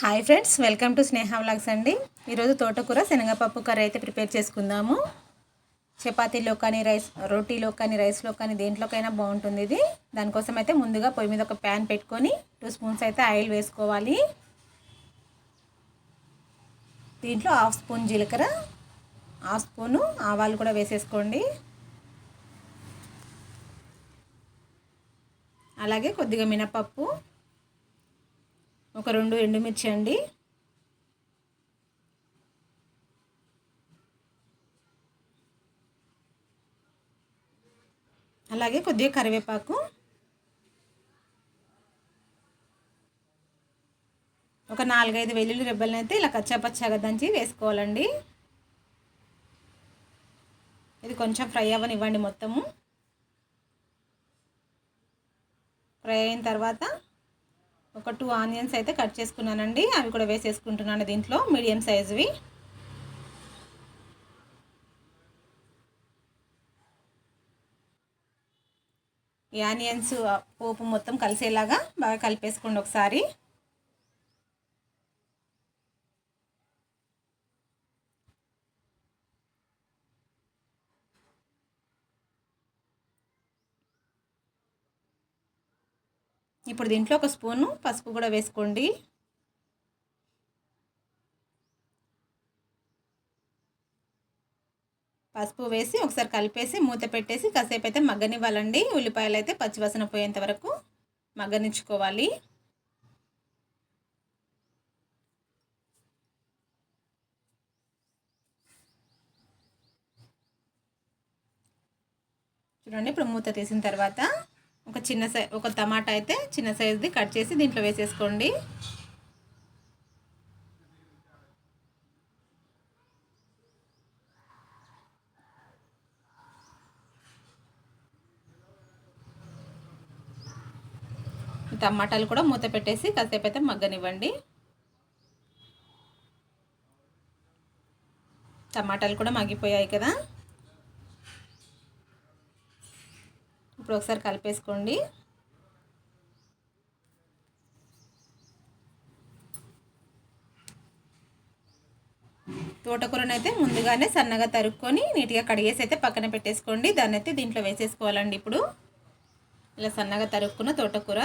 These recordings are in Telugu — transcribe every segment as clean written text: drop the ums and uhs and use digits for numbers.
Hi friends, welcome to Sneha vlogs అండి. ఈరోజు తోటకూర శనగపప్పు కర్రీ అయితే ప్రిపేర్ చేసుకుందాము. చపాతీలో కానీ రోటీలో కానీ రైస్లో కానీ దేంట్లోకైనా బాగుంటుంది ఇది. దానికోసం అయితే ముందుగా పొయ్యి మీద ఒక ప్యాన్ పెట్టుకొని 2 స్పూన్స్ అయితే ఆయిల్ వేసుకోవాలి. దీంట్లో 1/2 స్పూన్ జీలకర్ర, 1/2 స్పూను ఆవాలు కూడా వేసేసుకోండి. అలాగే కొద్దిగా మినపప్పు, ఒక 2 ఎండుమిర్చి అండి, అలాగే కొద్దిగా కరివేపాకు, ఒక 4-5 వెల్లుల్లి రెబ్బలను అయితే ఇలా కచ్చాపచ్చాగా దంచి వేసుకోవాలండి. ఇది కొంచెం ఫ్రై అవ్వనివ్వండి. మొత్తము ఫ్రై అయిన తర్వాత ఒక 2 ఆనియన్స్ అయితే కట్ చేసుకున్నానండి. అవి కూడా వేసేసుకుంటున్నాను దీంట్లో, మీడియం సైజువి. ఈ ఆనియన్స్ పోపు మొత్తం కలిసేలాగా బాగా కలిపేసుకోండి ఒకసారి. ఇప్పుడు దీంట్లో ఒక స్పూను పసుపు కూడా వేసుకోండి. పసుపు వేసి ఒకసారి కలిపేసి మూత పెట్టేసి కాసేపు అయితే మగ్గనివ్వాలండి. ఉల్లిపాయలు అయితే పచ్చివాసన పోయేంత వరకు మగ్గనించుకోవాలి. చూడండి, ఇప్పుడు మూత తీసిన తర్వాత ఒక టమాటా అయితే చిన్న సైజుది కట్ చేసి దీంట్లో వేసేసుకోండి. టమాటాలు కూడా మూత పెట్టేసి కాసేపు అయితే మగ్గనివ్వండి. టమాటాలు కూడా మగ్గిపోయాయి కదా. ఇప్పుడు ఒకసారి కలిపేసుకోండి. తోటకూరను అయితే ముందుగానే సన్నగా తరుక్కొని నీట్గా కడిగేసి అయితే పక్కన పెట్టేసుకోండి. దాన్ని అయితే దీంట్లో వేసేసుకోవాలండి. ఇప్పుడు ఇలా సన్నగా తరుక్కున్న తోటకూర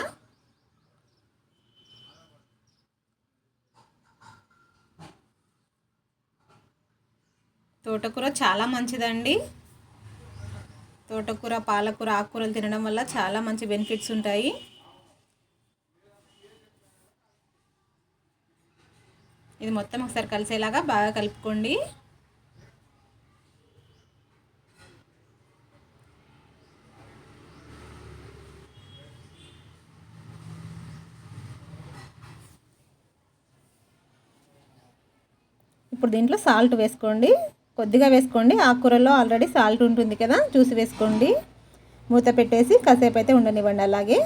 చాలా మంచిదండి. తోటకూర, పాలకూర, ఆకుకూరలు తినడం వల్ల చాలా మంచి బెనిఫిట్స్ ఉంటాయి. ఇది మొత్తం ఒకసారి కలిసేలాగా బాగా కలుపుకోండి. ఇప్పుడు దీంట్లో సాల్ట్ వేసుకోండి. కొద్దిగా వేసుకోండి, ఆకుకూరలో ఆల్రెడీ సాల్ట్ ఉంటుంది కదా, చూసి వేసుకోండి. మూత పెట్టేసి కాసేపు అయితే ఉండనివ్వండి అలాగే.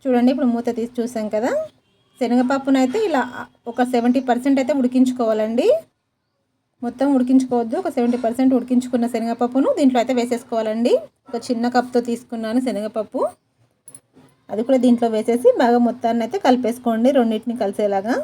చూడండి, ఇప్పుడు మూత తీసి చూసాం కదా. శనగపప్పునైతే ఇలా ఒక 70% అయితే ఉడికించుకోవాలండి. మొత్తం ఉడికించుకోవద్దు. ఒక 70% ఉడికించుకున్న శనగపప్పును దీంట్లో అయితే వేసేసుకోవాలండి. ఒక చిన్న కప్తో తీసుకున్నాను శనగపప్పు. అది కూడా దీంట్లో వేసేసి బాగా మొత్తాన్ని అయితే కలిపేసుకోండి, రెండింటిని కలిసేలాగా.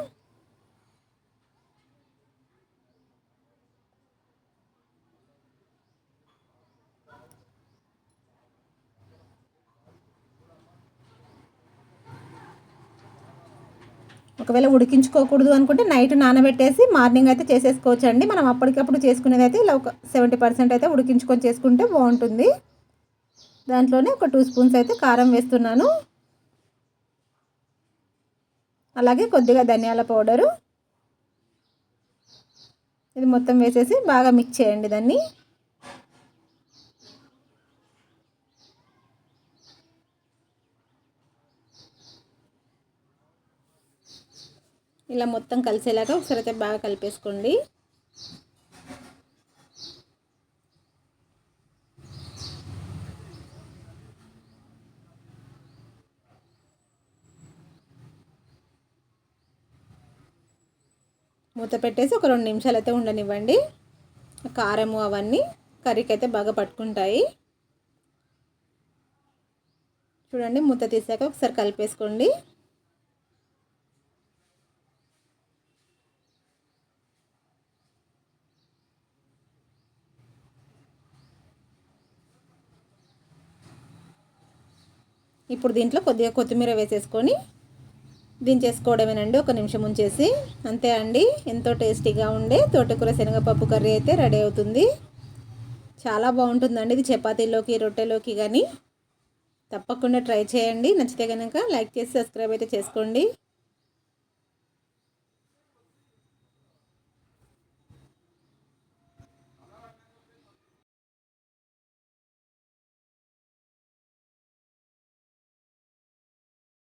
ఒకవేళ ఉడికించుకోకూడదు అనుకుంటే నైట్ నానబెట్టేసి మార్నింగ్ అయితే చేసేసుకోవచ్చు అండి. మనం అప్పటికప్పుడు చేసుకునేది అయితే ఇలా ఒక 70% అయితే ఉడికించుకొని చేసుకుంటే బాగుంటుంది. దాంట్లోనే ఒక 2 స్పూన్స్ అయితే కారం వేస్తున్నాను. అలాగే కొద్దిగా ధనియాల పౌడరు. ఇది మొత్తం వేసేసి బాగా మిక్స్ చేయండి దాన్ని. ఇలా మొత్తం కలిసేలాగా ఒకసారి అయితే బాగా కలిపేసుకోండి. మూత పెట్టేసి ఒక 2 నిమిషాలు అయితే ఉండనివ్వండి. కారము అవన్నీ కర్రీకి అయితే బాగా పట్టుకుంటాయి. చూడండి, మూత తీసాక ఒకసారి కలిపేసుకోండి. ఇప్పుడు దీంట్లో కొద్దిగా కొత్తిమీర వేసేసుకొని దించేసుకోవడమేనండి. 1 నిమిషం ఉంచేసి. అంతే అండి, ఎంతో టేస్టీగా ఉండే తోటకూర శనగపప్పు కర్రీ అయితే రెడీ అవుతుంది. చాలా బాగుంటుందండి ఇది చపాతీలోకి, రొట్టెలోకి కానీ. తప్పకుండా ట్రై చేయండి. నచ్చితే కనుక లైక్ చేసి సబ్స్క్రైబ్ అయితే చేసుకోండి.